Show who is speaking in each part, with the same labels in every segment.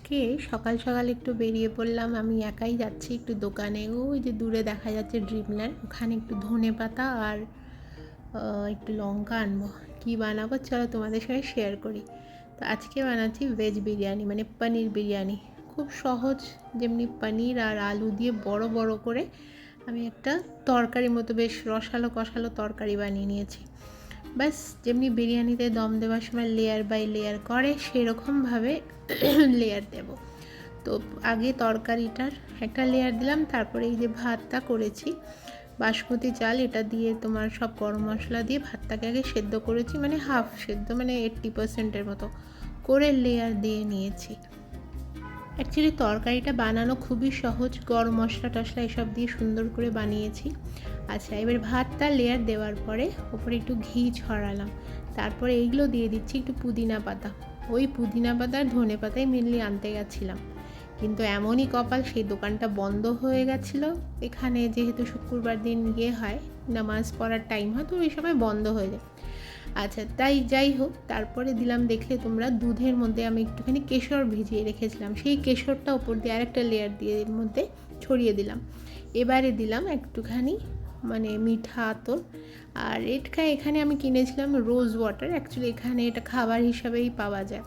Speaker 1: আজকে সকাল সকাল একটু বেরিয়ে পড়লাম। আমি একাই যাচ্ছি একটু দোকানে। ওই যে দূরে দেখা যাচ্ছে ড্রিমল্যান্ড, ওখানে একটু ধনেপাতা আর একটু লঙ্কা আনবো। কি বানাবো চলো তোমাদের সঙ্গে শেয়ার করি। তো আজকে বানাচ্ছি ভেজ বিরিয়ানি, মানে পনির বিরিয়ানি। খুব সহজ, যেমনি পনির আর আলু দিয়ে বড় বড় করে আমি একটা তরকারি মতো বেশ রসালো কষালো তরকারি বানিয়ে নিয়েছি। ব্যাস যেমনি বিরিয়ানিতে দম দেওয়ার সময় লেয়ার বাই লেয়ার করে সেরকমভাবে লেয়ার দেব। তো আগে তরকারিটার একটা লেয়ার দিলাম, তারপরে এই যে ভাতটা করেছি বাসমতি চাল, এটা দিয়ে তোমার সব গরম মশলা দিয়ে ভাতটাকে আগে সেদ্ধ করেছি, মানে হাফ সেদ্ধ, মানে 80%-এর মতো করে লেয়ার দিয়ে নিয়েছি। অ্যাকচুয়ালি তরকারিটা বানানো খুবই সহজ, গরম মশলা টশলা এসব দিয়ে সুন্দর করে বানিয়েছি। আচ্ছা, এবার ভাতটা লেয়ার দেওয়ার পরে ওপরে একটু ঘি ছড়ালাম, তারপরে এইগুলো দিয়ে দিচ্ছি একটু পুদিনা পাতা। ওই পুদিনা পাতা আর ধনে পাতাই মেনলি আনতে গেছিলাম, কিন্তু এমনই কপাল সেই দোকানটা বন্ধ হয়ে গেছিলো। এখানে যেহেতু শুক্রবার দিন হয়, নামাজ পড়ার টাইম হয়, তো ওই সময় বন্ধ হয়ে যায়। আচ্ছা, তাই যাই হোক, তারপরে দিলাম, দেখলে তোমরা, দুধের মধ্যে আমি একটুখানি কেশর ভিজিয়ে রেখেছিলাম, সেই কেশরটা ওপর দিয়ে আরেকটা লেয়ার দিয়ে এর মধ্যে ছড়িয়ে দিলাম। এবারে দিলাম একটুখানি মানে মিঠা আতর, আর এখানে আমি কিনেছিলাম রোজ ওয়াটার, অ্যাকচুয়ালি এখানে এটা খাবার হিসাবেই পাওয়া যায়।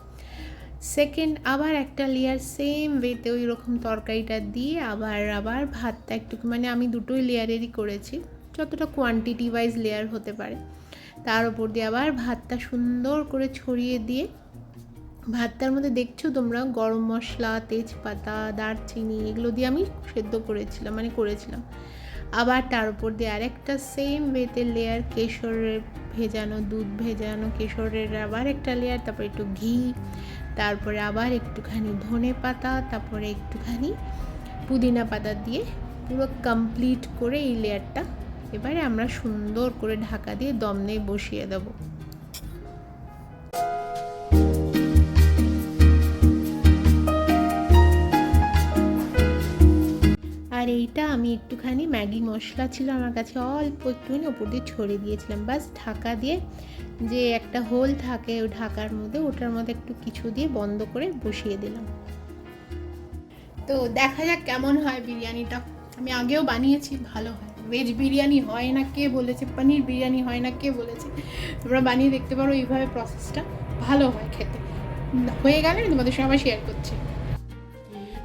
Speaker 1: সেকেন্ড আবার একটা লেয়ার সেম ওয়েতে ওই রকম তরকারিটা দিয়ে আবার ভাতটা একটু, মানে আমি দুটোই লেয়ারেরই করেছি, যতটা কোয়ান্টিটি ওয়াইজ লেয়ার হতে পারে, তার উপর দিয়ে আবার ভাতটা সুন্দর করে ছড়িয়ে দিয়ে, ভাতটার মধ্যে দেখছো তোমরা গরম মশলা, তেজপাতা, দারচিনি এগুলো দিয়ে আমি সেদ্ধ করেছিলাম। আবার তার উপর দিয়ে আরেকটা সেম ওয়েতে লেয়ার কেশরের ভেজানো, দুধ ভেজানো কেশরের আবার একটা লেয়ার, তারপরে একটু ঘি, তারপরে আবার একটুখানি ধনে পাতা, তারপরে একটুখানি পুদিনা পাতা দিয়ে পুরো কমপ্লিট করে এই লেয়ারটা এবারে আমরা সুন্দর করে ঢাকা দিয়ে দম দিয়ে বসিয়ে দেবো। আর এইটা আমি একটুখানি ম্যাগি মশলা ছিল আমার কাছে, অল্প একটুখানি ওপর দিয়ে ছড়িয়ে দিয়েছিলাম, বাস ঢাকা দিয়ে, যে একটা হোল থাকে ওই ঢাকার মধ্যে, ওটার মধ্যে একটু কিছু দিয়ে বন্ধ করে বসিয়ে দিলাম। তো দেখা যাক কেমন হয় বিরিয়ানিটা। আমি আগেও বানিয়েছি, ভালো হয়। ভেজ বিরিয়ানি হয় না কে বলেছে, পনির বিরিয়ানি হয় না কে বলেছে, তোমরা বানিয়ে দেখতে পারো, এইভাবে প্রসেসটা ভালো হয় খেতে। হয়ে গেলে তোমাদের সঙ্গে আবার শেয়ার করছি।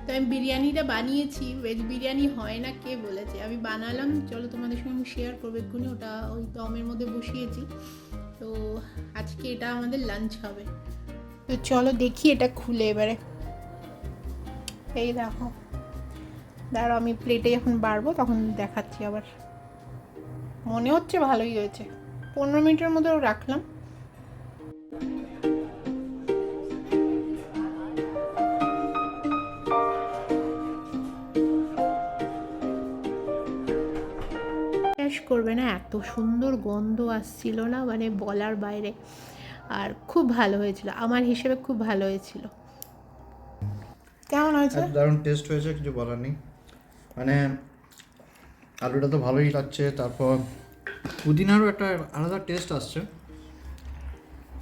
Speaker 1: তো আমি বিরিয়ানিটা বানিয়েছি, ভেজ বিরিয়ানি হয় না কে বলেছে, আমি বানালাম, চলো তোমাদের সঙ্গে আমি শেয়ার করবো এক্ষুনি। ওটা ওই দমের মধ্যে বসিয়েছি। তো আজকে এটা আমাদের লাঞ্চ হবে। তো চলো দেখি এটা খুলে এবারে। এই দেখো, দাঁড়াও আমি প্লেটে যখন বাড়বো তখন দেখাচ্ছি আবার। মনে হচ্ছে ভালোই হয়েছে। 15 মিনিটের মতো রাখলাম। বিশ্বাস করবে না, এত সুন্দর গন্ধ আসছিল না, মানে বলার বাইরে। আর খুব ভালো হয়েছিল, আমার হিসেবে খুব ভালো হয়েছিল। কেমন হয়েছে?
Speaker 2: দারুণ টেস্ট হয়েছে, কিছু বলার নেই। মানে আলুটা তো ভালোই লাগছে, তারপর পুদিনারও একটা আলাদা টেস্ট আসছে,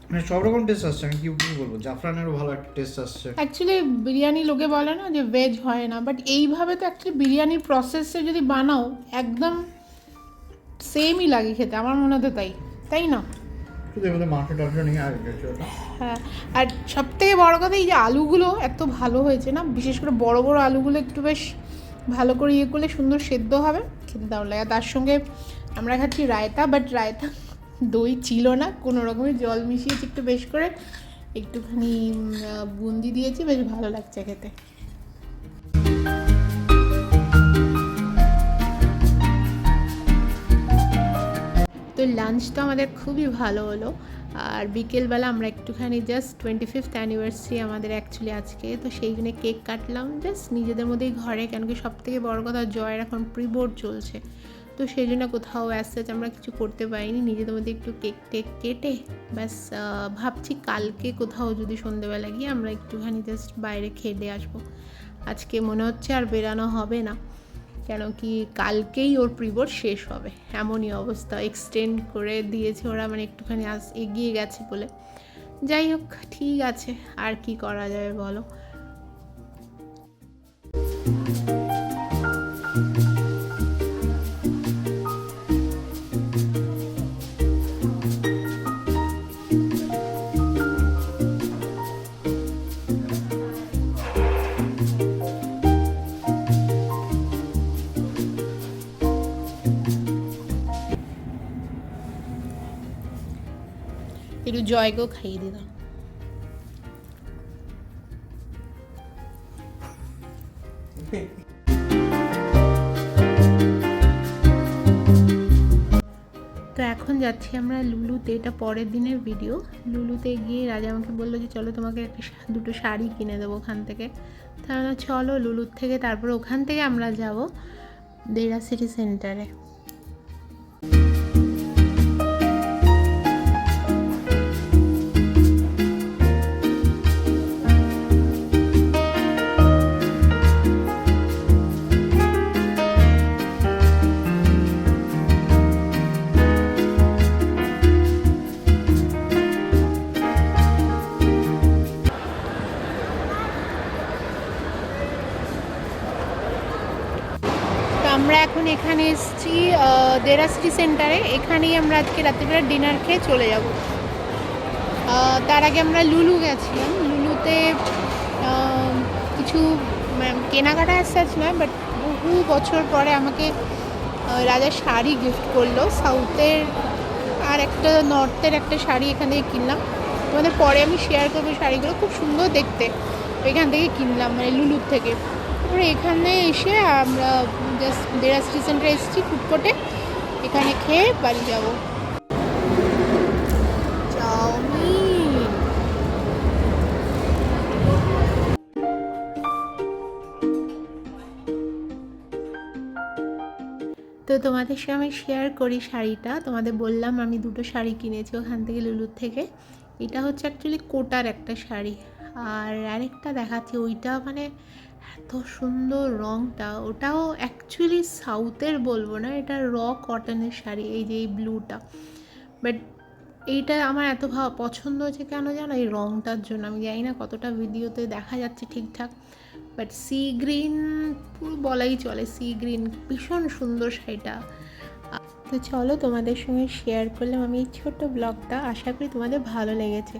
Speaker 2: মানে সব রকম টেস্ট আসছে। আমি কি বলবো, জাফরানেরও ভালো একটা টেস্ট আসছে।
Speaker 1: অ্যাকচুয়ালি বিরিয়ানি লোকে বলে না যে ভেজ হয় না, বাট এইভাবে তো অ্যাকচুয়ালি বিরিয়ানির প্রসেসে যদি বানাও একদম সেমই লাগে খেতে, আমার মনে হতো তাই না?
Speaker 2: শুধু এর মধ্যে মাংস টাংস নিয়ে আর কিছু না।
Speaker 1: হ্যাঁ, আর সব থেকে বড়ো কথা এই যে আলুগুলো এত ভালো হয়েছে না, বিশেষ করে বড় বড় আলুগুলো একটু বেশ ভালো করে ইয়ে করলে সুন্দর সেদ্ধ হবে, খেতে দারুণ লাগে। তার সঙ্গে আমরা খাচ্ছি রায়তা, বাট রায়তা দই ছিল না, কোনো রকমের জল মিশিয়েছি একটু বেশ করে, একটুখানি বুন্দি দিয়েছি, বেশ ভালো লাগছে খেতে। তো লাঞ্চ তো আমাদের খুবই ভালো হলো। আর বিকেলবেলা আমরা একটুখানি জাস্ট 25th অ্যানিভার্সারি আমাদের অ্যাকচুয়ালি আজকে, তো সেই জন্য কেক কাটলাম জাস্ট নিজেদের মধ্যেই ঘরে, কেন কি সব থেকে বড়ো কথা জয়ের এখন প্রি বোর্ড চলছে, তো সেই জন্য কোথাও অ্যাজ আমরা কিছু করতে পারিনি, নিজেদের মধ্যে একটু কেক টেক কেটে ব্যাস। ভাবছি কালকে কোথাও যদি সন্ধেবেলা গিয়ে আমরা একটুখানি জাস্ট বাইরে খেয়ে দিয়ে আসবো। আজকে মনে হচ্ছে আর বেরানো হবে না, কেন কি কালকেই ওর প্রিবোর্ড শেষ হবে, এমনই অবস্থা, এক্সটেন্ড করে দিয়েছে ওরা, মানে একটুখানি এগিয়ে গেছে বলে। যাই হোক, ঠিক আছে, আর কি করা যাবে বলো। জয়কেও খাইয়ে দিলাম। তো এখন যাচ্ছি আমরা লুলুতে, এটা পরের দিনের ভিডিও। লুলুতে গিয়ে রাজা আমাকে বললো যে চলো তোমাকে দুটো শাড়ি কিনে দেবো ওখান থেকে। তাহলে চলো লুলুর থেকে তারপর ওখান থেকে আমরা যাব দেরা সিটি সেন্টারে। আমরা এখন এখানে এসেছি দেরা সিটি সেন্টারে। এখানেই আমরা আজকে রাত্রিবেলা ডিনার খেয়ে চলে যাব। তার আগে আমরা লুলু গেছিলাম। লুলুতে কিছু কেনাকাটা আসতে নয়, বাট বহু বছর পরে আমাকে রাজা শাড়ি গিফট করলো। সাউথের আর একটা নর্থের একটা শাড়ি এখান থেকে কিনলাম। তোমাদের পরে আমি শেয়ার করবো শাড়িগুলো, খুব সুন্দর দেখতে। এখান থেকে কিনলাম, মানে লুলুর থেকে। তারপরে এখানে এসে আমরা জাস্ট দেরা সিটি সেন্টারে এসেছি ফুড কোর্টে, এখানে খেয়ে বাড়ি যাব। চাউমিন। তো তোমাদের সঙ্গে আমি শেয়ার করি শাড়িটা। তোমাদের বললাম আমি দুটো শাড়ি কিনেছি ওখান থেকে, লুলুর থেকে। এটা হচ্ছে অ্যাকচুয়ালি কোটার একটা শাড়ি, আর আরেকটা দেখাচ্ছি, ওইটা মানে এত সুন্দর রঙটা। ওটাও অ্যাকচুয়ালি সাউথের বলবো না, এটা র কটনের শাড়ি, এই যে এই ব্লুটা। বাট এইটা আমার এত পছন্দ হয়েছে কেন জানো, এই রঙটার জন্য। আমি জানি না কতটা ভিডিওতে দেখা যাচ্ছে ঠিকঠাক, বাট সি গ্রিন পুরো বলাই চলে, সি গ্রিন, ভীষণ সুন্দর শাড়িটা। তো চলো তোমাদের সঙ্গে শেয়ার করলাম আমি এই ছোট্ট ব্লগটা। আশা করি তোমাদের ভালো লেগেছে।